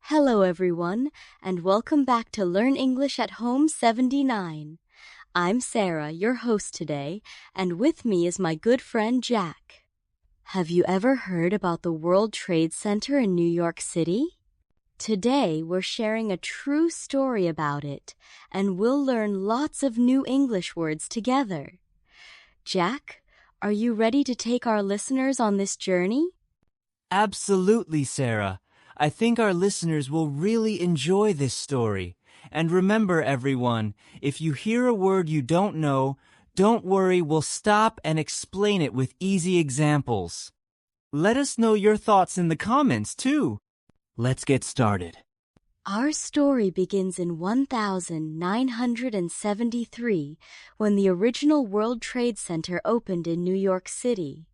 Hello everyone, and welcome back to Learn English at Home 79. I'm Sarah, your host today, and with me is my good friend Jack. Have you ever heard about the World Trade Center in New York City? Today we're sharing a true story about it, and we'll learn lots of new English words together. Jack, are you ready to take our listeners on this journey? Absolutely, Sarah. I think our listeners will really enjoy this story. And remember, everyone, if you hear a word you don't know, don't worry, we'll stop and explain it with easy examples. Let us know your thoughts in the comments, too. Let's get started. Our story begins in 1973 when the original World Trade Center opened in New York City.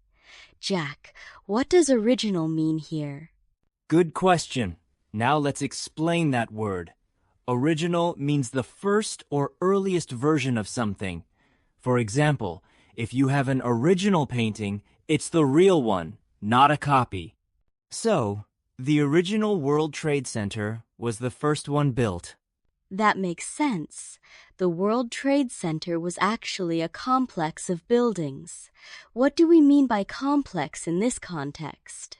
Jack, what does original mean here? Good question. Now let's explain that word. Original means the first or earliest version of something. For example, if you have an original painting, it's the real one, not a copy. So, the original World Trade Center was the first one built. That makes sense. The World Trade Center was actually a complex of buildings. What do we mean by complex in this context?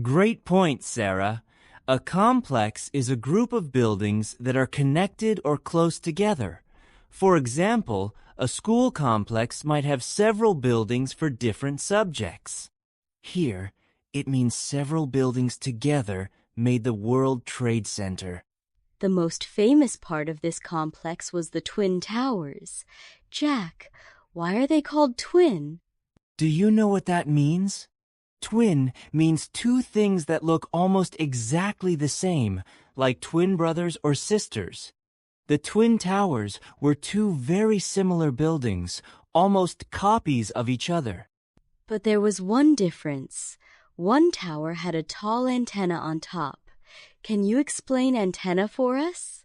Great point, Sarah. A complex is a group of buildings that are connected or close together. For example, a school complex might have several buildings for different subjects. Here, it means several buildings together made the World Trade Center. The most famous part of this complex was the Twin Towers. Jack, why are they called twin? Do you know what that means? Twin means two things that look almost exactly the same, like twin brothers or sisters. The Twin Towers were two very similar buildings, almost copies of each other. But there was one difference. One tower had a tall antenna on top. Can you explain antenna for us?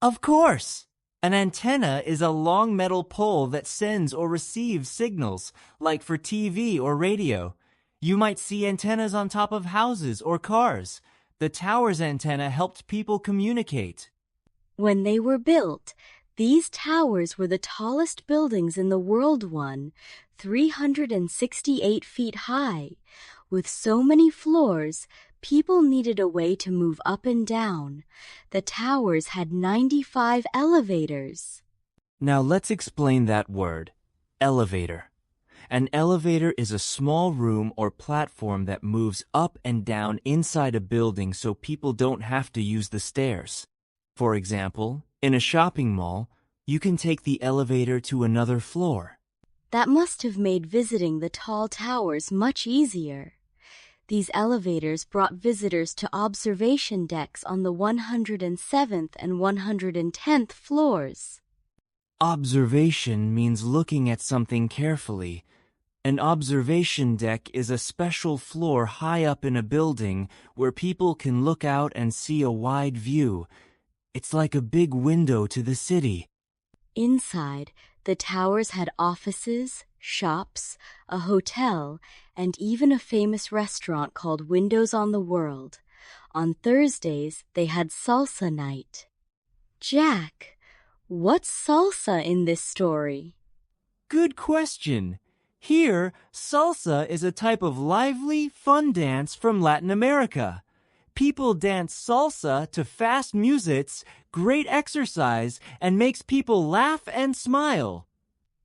Of course! An antenna is a long metal pole that sends or receives signals, like for TV or radio. You might see antennas on top of houses or cars. The tower's antenna helped people communicate. When they were built, these towers were the tallest buildings in the world, 368 feet high. With so many floors, people needed a way to move up and down. The towers had 95 elevators. Now let's explain that word, elevator. An elevator is a small room or platform that moves up and down inside a building so people don't have to use the stairs. For example, in a shopping mall, you can take the elevator to another floor. That must have made visiting the tall towers much easier. These elevators brought visitors to observation decks on the 107th and 110th floors. Observation means looking at something carefully. An observation deck is a special floor high up in a building where people can look out and see a wide view. It's like a big window to the city. Inside, the towers had offices, shops, a hotel, and even a famous restaurant called Windows on the World. On Thursdays, they had salsa night. Jack, what's salsa in this story? Good question. Here, salsa is a type of lively, fun dance from Latin America. People dance salsa to fast music's great exercise and makes people laugh and smile.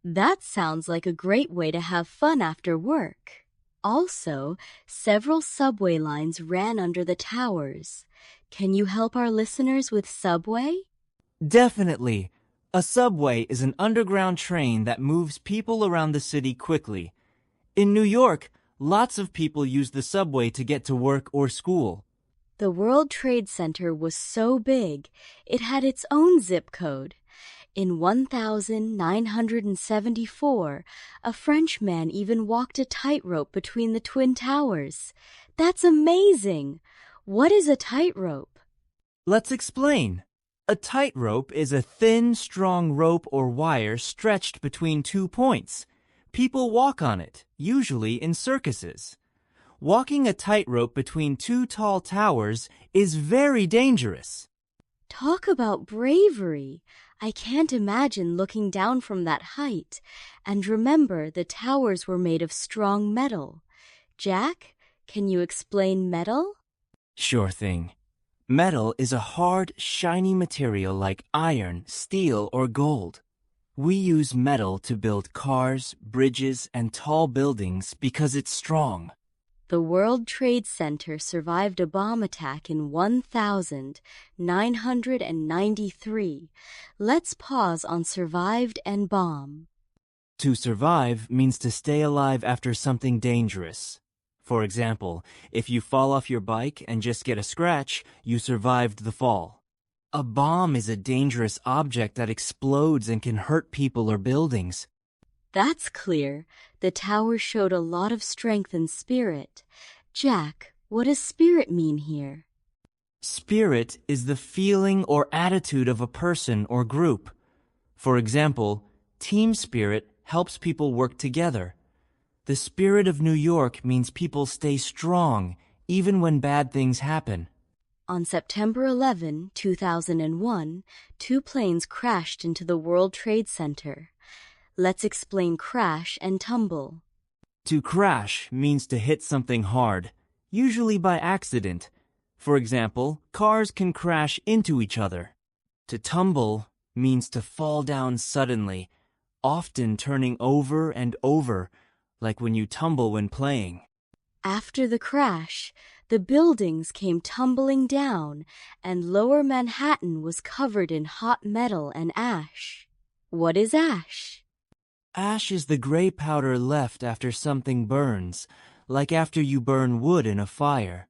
That sounds like a great way to have fun after work. Also, several subway lines ran under the towers. Can you help our listeners with subway? Definitely. A subway is an underground train that moves people around the city quickly. In New York, lots of people use the subway to get to work or school. The World Trade Center was so big, it had its own zip code. In 1974, a Frenchman even walked a tightrope between the Twin Towers. That's amazing! What is a tightrope? Let's explain. A tightrope is a thin, strong rope or wire stretched between 2 points. People walk on it, usually in circuses. Walking a tightrope between two tall towers is very dangerous. Talk about bravery. I can't imagine looking down from that height. And remember, the towers were made of strong metal. Jack, can you explain metal? Sure thing. Metal is a hard, shiny material like iron, steel, or gold. We use metal to build cars, bridges, and tall buildings because it's strong. The World Trade Center survived a bomb attack in 1993. Let's pause on survived and bomb. To survive means to stay alive after something dangerous. For example, if you fall off your bike and just get a scratch, you survived the fall. A bomb is a dangerous object that explodes and can hurt people or buildings. That's clear. The tower showed a lot of strength and spirit. Jack, what does spirit mean here? Spirit is the feeling or attitude of a person or group. For example, team spirit helps people work together. The spirit of New York means people stay strong even when bad things happen. On September 11, 2001, 2 planes crashed into the World Trade Center. Let's explain crash and tumble. To crash means to hit something hard, usually by accident. For example, cars can crash into each other. To tumble means to fall down suddenly, often turning over and over, like when you tumble when playing. After the crash, the buildings came tumbling down, and Lower Manhattan was covered in hot metal and ash. What is ash? Ash is the gray powder left after something burns, like after you burn wood in a fire.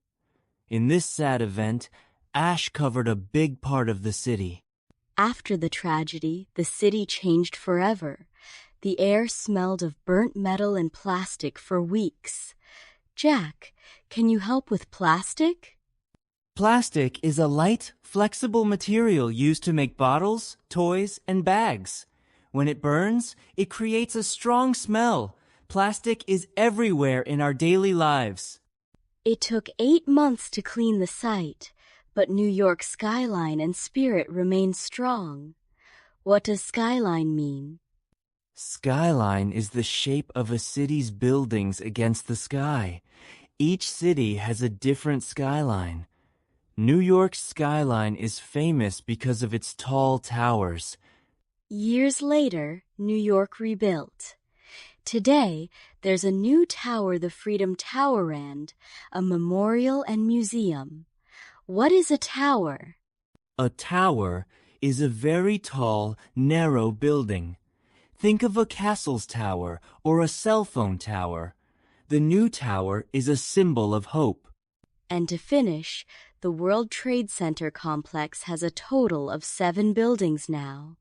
In this sad event, ash covered a big part of the city. After the tragedy, the city changed forever. The air smelled of burnt metal and plastic for weeks. Jack, can you help with plastic? Plastic is a light, flexible material used to make bottles, toys, and bags. When it burns, it creates a strong smell. Plastic is everywhere in our daily lives. It took 8 months to clean the site, but New York's skyline and spirit remain strong. What does skyline mean? Skyline is the shape of a city's buildings against the sky. Each city has a different skyline. New York's skyline is famous because of its tall towers. Years later, New York rebuilt. Today, there's a new tower, the Freedom Tower, and a memorial and museum. What is a tower? A tower is a very tall, narrow building. Think of a castle's tower or a cell phone tower. The new tower is a symbol of hope. And to finish, the World Trade Center complex has a total of 7 buildings now.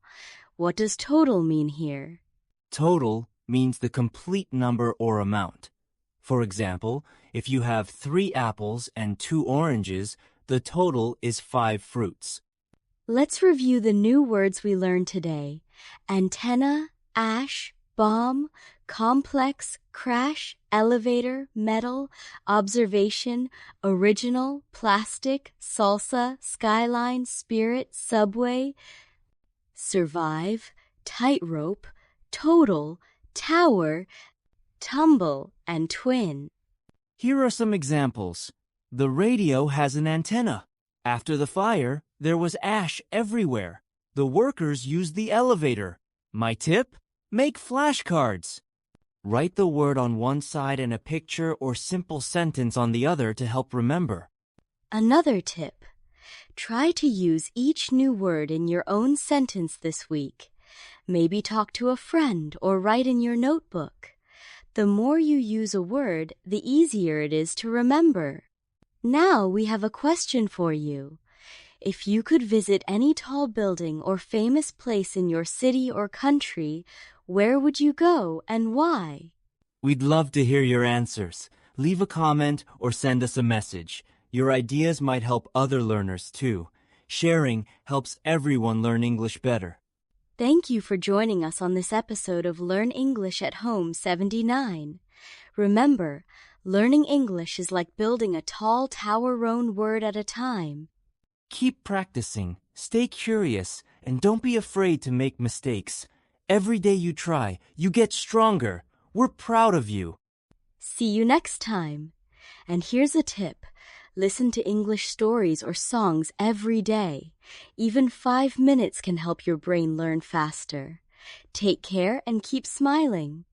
What does total mean here? Total means the complete number or amount. For example, if you have 3 apples and 2 oranges, the total is 5 fruits. Let's review the new words we learned today. Antenna, ash, bomb, complex, crash, elevator, metal, observation, original, plastic, salsa, skyline, spirit, subway, survive, tightrope, total, tower, tumble, and twin. Here are some examples. The radio has an antenna. After the fire, there was ash everywhere. The workers used the elevator. My tip? Make flashcards. Write the word on one side and a picture or simple sentence on the other to help remember. Another tip. Try to use each new word in your own sentence this week. Maybe talk to a friend or write in your notebook. The more you use a word, the easier it is to remember. Now we have a question for you. If you could visit any tall building or famous place in your city or country, where would you go and why? We'd love to hear your answers. Leave a comment or send us a message. Your ideas might help other learners too. Sharing helps everyone learn English better. Thank you for joining us on this episode of Learn English at Home 79. Remember, Learning English is like building a tall tower-rown word at a time. Keep practicing, stay curious, and don't be afraid to make mistakes. Every day you try, you get stronger. We're proud of you. See you next time. And here's a tip. Listen to English stories or songs every day. Even 5 minutes can help your brain learn faster. Take care and keep smiling.